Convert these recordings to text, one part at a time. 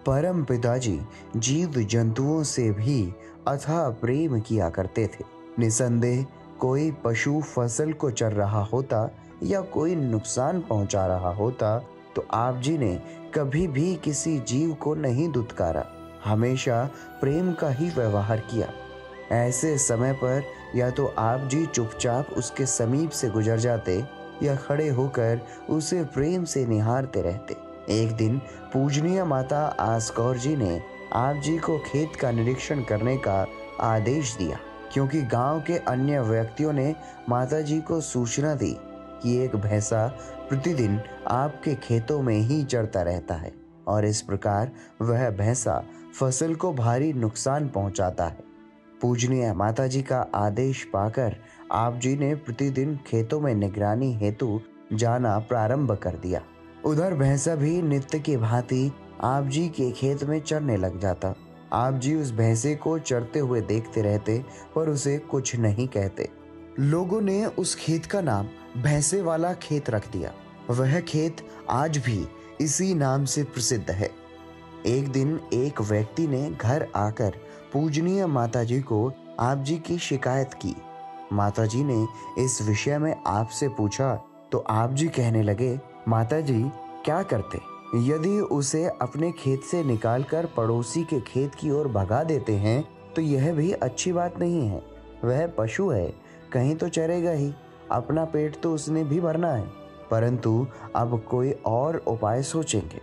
परम पिताजी जीव जंतुओं से भी अथाह प्रेम किया करते थे। निसंदेह कोई पशु फसल को चर रहा होता या कोई नुकसान पहुंचा रहा होता तो आप जी ने कभी भी किसी जीव को नहीं दुत्कारा, हमेशा प्रेम का ही व्यवहार किया। ऐसे समय पर या तो आप जी चुपचाप उसके समीप से गुजर जाते या खड़े होकर उसे प्रेम से निहारते रहते। एक दिन पूजनीय माता आसकौर जी ने आप जी को खेत का निरीक्षण करने का आदेश दिया, क्योंकि गांव के अन्य व्यक्तियों ने माता जी को सूचना दी कि एक भैंसा प्रतिदिन आपके खेतों में ही चरता रहता है और इस प्रकार वह भैंसा फसल को भारी नुकसान पहुंचाता है। पूजनीय माता जी का आदेश पाकर आप जी ने प्रतिदिन खेतों में निगरानी हेतु जाना प्रारंभ कर दिया। उधर भैंसा भी नित्य की भांति आप जी के खेत में चरने लग जाता। आप जी उस भैंसे को चरते हुए देखते रहते पर उसे कुछ नहीं कहते। लोगों ने उस खेत का नाम भैंसे वाला खेत रख दिया। वह खेत आज भी इसी नाम से प्रसिद्ध है। एक दिन एक व्यक्ति ने घर आकर पूजनीय माताजी को आप जी की शिकायत की। माताजी ने इस विषय में आपसे पूछा तो आप जी कहने लगे, माताजी क्या करते? यदि उसे अपने खेत से निकालकर पड़ोसी के खेत की ओर भगा देते हैं तो यह भी अच्छी बात नहीं है। वह पशु है, कहीं तो चरेगा ही, अपना पेट तो उसने भी भरना है। परंतु अब कोई और उपाय सोचेंगे।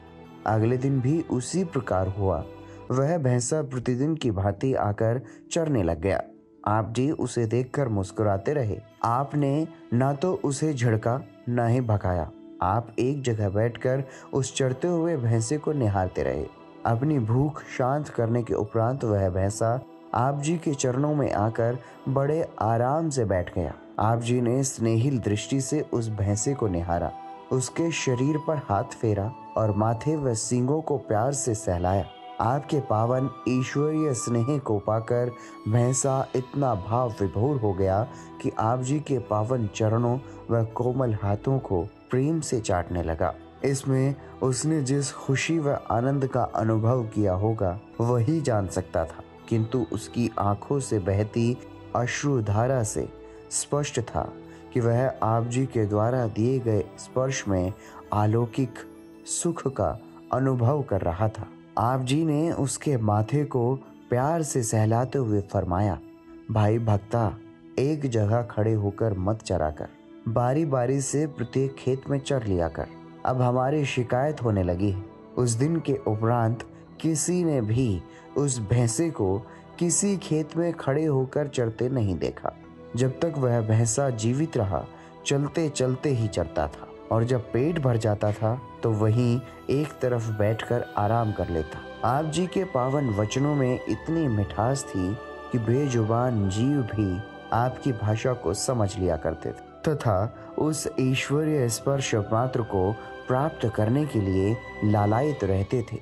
अगले दिन भी उसी प्रकार हुआ। वह भैंसा प्रतिदिन की भांति आकर चरने लग गया। आप जी उसे देखकर मुस्कुराते रहे। आपने ना तो उसे झिड़का ना ही भगाया। आप एक जगह बैठकर उस चरते हुए भैंसे को निहारते रहे। अपनी भूख शांत करने के उपरांत वह भैंसा आप जी के चरणों में आकर बड़े आराम से बैठ गया। आप जी ने स्नेहिल दृष्टि से उस भैंसे को निहारा, उसके शरीर पर हाथ फेरा और माथे व सींगों को प्यार से सहलाया। आपके पावन ईश्वरीय स्नेह को पाकर भैंसा इतना भाव विभोर हो गया कि आप जी के पावन चरणों व कोमल हाथों को प्रेम से चाटने लगा। इसमें उसने जिस खुशी व आनंद का अनुभव किया होगा वही जान सकता था, किंतु उसकी आंखों से बहती अश्रुधारा से स्पष्ट था कि वह आप जी के द्वारा दिए गए स्पर्श में अलौकिक सुख का अनुभव कर रहा था। आप जी ने उसके माथे को प्यार से सहलाते हुए फरमाया, भाई भक्ता, एक जगह खड़े होकर मत चरा कर, बारी बारी से प्रत्येक खेत में चर लिया कर। अब हमारी शिकायत होने लगी है। उस दिन के उपरांत किसी ने भी उस भैंसे को किसी खेत में खड़े होकर चरते नहीं देखा। जब तक वह भैंसा जीवित रहा, चलते चलते ही चरता था और जब पेट भर जाता था तो वहीं एक तरफ बैठकर आराम कर लेता। आप जी के पावन वचनों में इतनी मिठास थी कि बेजुबान जीव भी आपकी भाषा को समझ लिया करते थे तथा उस ईश्वरीय स्पर्श मात्र को प्राप्त करने के लिए लालायित रहते थे।